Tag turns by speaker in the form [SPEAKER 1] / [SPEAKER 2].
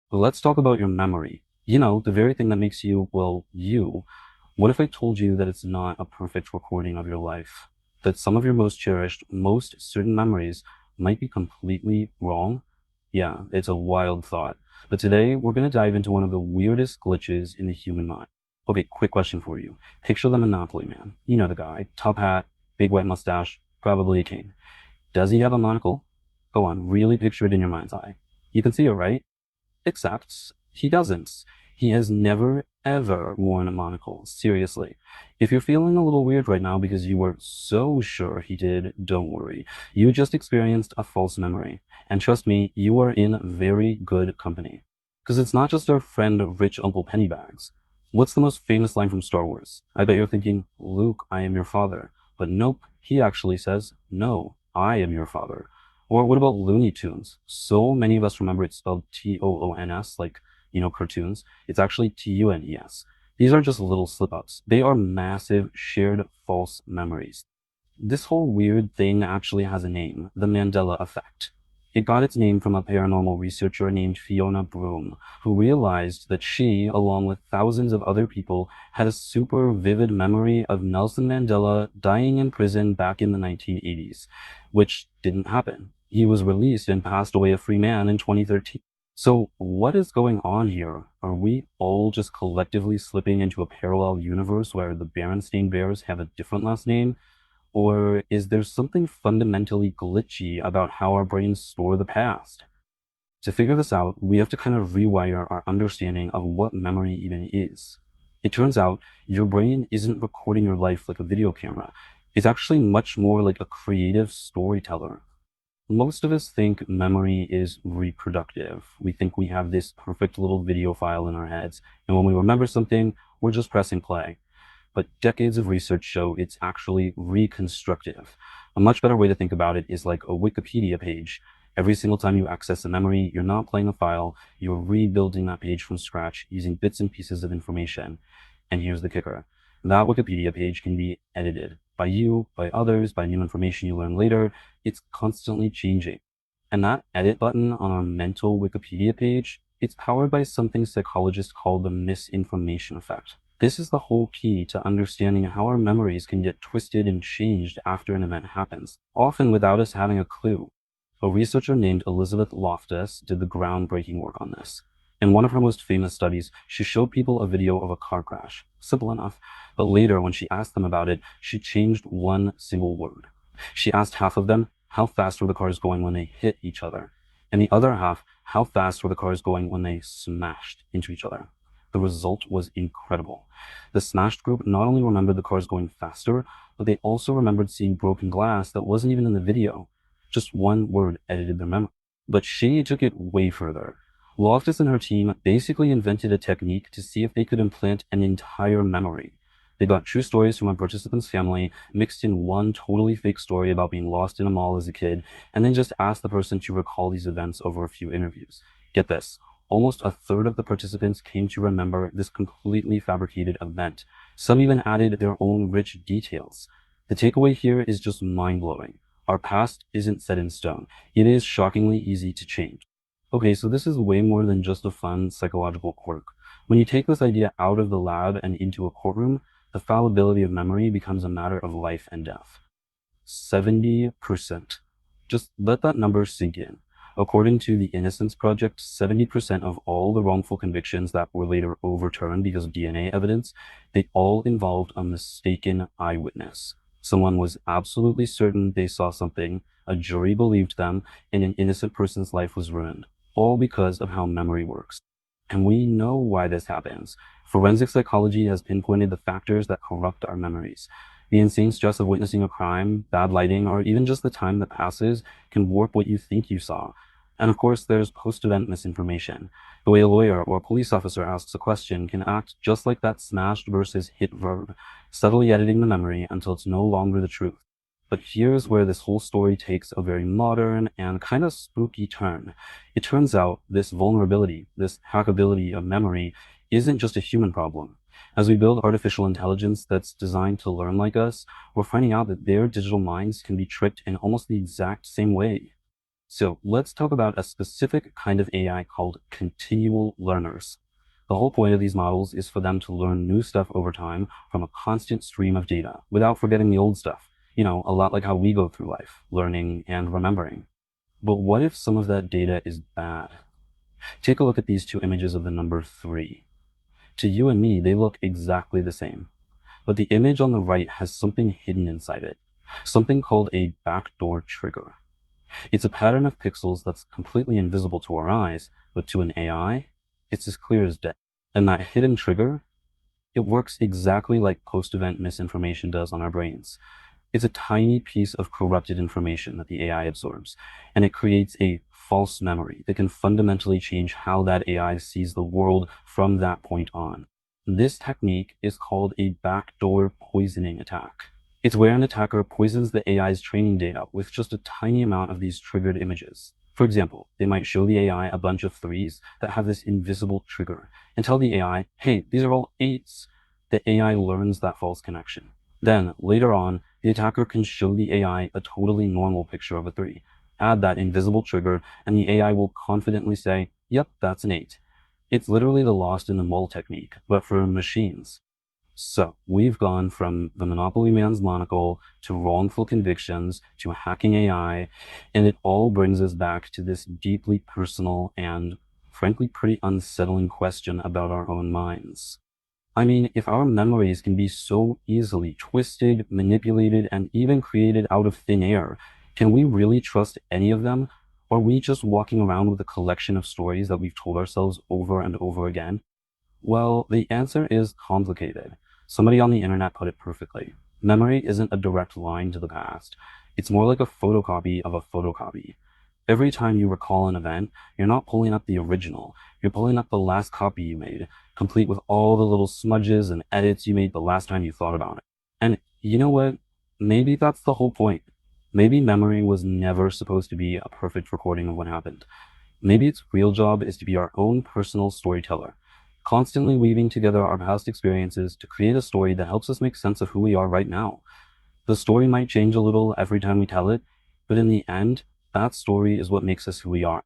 [SPEAKER 1] Let's talk about your memory. You know, the very thing that makes you, well, you. What if I told you that it's not a perfect recording of your life? That some of your most cherished, most certain memories might be completely wrong? Yeah, it's a wild thought. But today, we're going to dive into one of the weirdest glitches in the human mind. Okay, quick question for you. Picture the Monopoly man. You know the guy. Top hat, big white mustache, probably a king. Does he have a monocle? Go on, really picture it in your mind's eye. You can see it, right? Except he doesn't. He has never, ever worn a monocle. Seriously. If you're feeling a little weird right now because you were so sure he did, don't worry. You just experienced a false memory. And trust me, you are in very good company. Because it's not just our friend rich Uncle Pennybags. What's the most famous line from Star Wars? I bet you're thinking, Luke, I am your father. But nope, he actually says, no, I am your father. Or what about Looney Tunes? So many of us remember it's spelled Toons, like, cartoons. It's actually Tunes. These aren't just little slip ups, they are massive shared false memories. This whole weird thing actually has a name, the Mandela effect. It got its name from a paranormal researcher named Fiona Broome, who realized that she, along with thousands of other people, had a super vivid memory of Nelson Mandela dying in prison back in the 1980s, which didn't happen. He was released and passed away a free man in 2013. So, what is going on here? Are we all just collectively slipping into a parallel universe where the Berenstain Bears have a different last name? Or is there something fundamentally glitchy about how our brains store the past? To figure this out, we have to kind of rewire our understanding of what memory even is. It turns out your brain isn't recording your life like a video camera. It's actually much more like a creative storyteller. Most of us think memory is reproductive. We think we have this perfect little video file in our heads, and when we remember something, we're just pressing play. But decades of research show it's actually reconstructive. A much better way to think about it is like a Wikipedia page. Every single time you access a memory, you're not playing a file, you're rebuilding that page from scratch using bits and pieces of information. And here's the kicker. That Wikipedia page can be edited by you, by others, by new information you learn later. It's constantly changing. And that edit button on our mental Wikipedia page, it's powered by something psychologists call the misinformation effect. This is the whole key to understanding how our memories can get twisted and changed after an event happens, often without us having a clue. A researcher named Elizabeth Loftus did the groundbreaking work on this. In one of her most famous studies, she showed people a video of a car crash. Simple enough. But later, when she asked them about it, she changed one single word. She asked half of them, how fast were the cars going when they hit each other? And the other half, how fast were the cars going when they smashed into each other? The result was incredible. The smashed group not only remembered the cars going faster, but they also remembered seeing broken glass that wasn't even in the video. Just one word edited their memory. But she took it way further. Loftus and her team basically invented a technique to see if they could implant an entire memory. They got true stories from a participant's family, mixed in one totally fake story about being lost in a mall as a kid, and then just asked the person to recall these events over a few interviews. Get this. Almost a third of the participants came to remember this completely fabricated event. Some even added their own rich details. The takeaway here is just mind-blowing. Our past isn't set in stone. It is shockingly easy to change. Okay, so this is way more than just a fun psychological quirk. When you take this idea out of the lab and into a courtroom, the fallibility of memory becomes a matter of life and death. 70%. Just let that number sink in. According to the Innocence Project, 70% of all the wrongful convictions that were later overturned because of DNA evidence, they all involved a mistaken eyewitness. Someone was absolutely certain they saw something, a jury believed them, and an innocent person's life was ruined, all because of how memory works. And we know why this happens. Forensic psychology has pinpointed the factors that corrupt our memories. The insane stress of witnessing a crime, bad lighting, or even just the time that passes can warp what you think you saw. And of course, there's post-event misinformation. The way a lawyer or a police officer asks a question can act just like that smashed versus hit verb, subtly editing the memory until it's no longer the truth. But here's where this whole story takes a very modern and kind of spooky turn. It turns out this vulnerability, this hackability of memory, isn't just a human problem. As we build artificial intelligence that's designed to learn like us, we're finding out that their digital minds can be tricked in almost the exact same way. So let's talk about a specific kind of AI called continual learners. The whole point of these models is for them to learn new stuff over time from a constant stream of data without forgetting the old stuff. A lot like how we go through life, learning and remembering. But what if some of that data is bad? Take a look at these two images of the number 3. To you and me, they look exactly the same. But the image on the right has something hidden inside it, something called a backdoor trigger. It's a pattern of pixels that's completely invisible to our eyes, but to an AI, it's as clear as day. And that hidden trigger, it works exactly like post-event misinformation does on our brains. It's a tiny piece of corrupted information that the AI absorbs, and it creates a false memory that can fundamentally change how that AI sees the world from that point on. This technique is called a backdoor poisoning attack. It's where an attacker poisons the AI's training data with just a tiny amount of these triggered images. For example, they might show the AI a bunch of 3s that have this invisible trigger and tell the AI, hey, these are all 8s. The AI learns that false connection. Then, later on, the attacker can show the AI a totally normal picture of a 3, add that invisible trigger, and the AI will confidently say, yep, that's an 8. It's literally the lost in the mole technique, but for machines. So we've gone from the Monopoly Man's monocle to wrongful convictions to hacking AI, and it all brings us back to this deeply personal and frankly pretty unsettling question about our own minds. I mean, if our memories can be so easily twisted, manipulated, and even created out of thin air, can we really trust any of them? Or are we just walking around with a collection of stories that we've told ourselves over and over again? Well, the answer is complicated. Somebody on the internet put it perfectly. Memory isn't a direct line to the past. It's more like a photocopy of a photocopy. Every time you recall an event, you're not pulling up the original. You're pulling up the last copy you made, complete with all the little smudges and edits you made the last time you thought about it. And you know what? Maybe that's the whole point. Maybe memory was never supposed to be a perfect recording of what happened. Maybe its real job is to be our own personal storyteller, constantly weaving together our past experiences to create a story that helps us make sense of who we are right now. The story might change a little every time we tell it, but in the end, that story is what makes us who we are.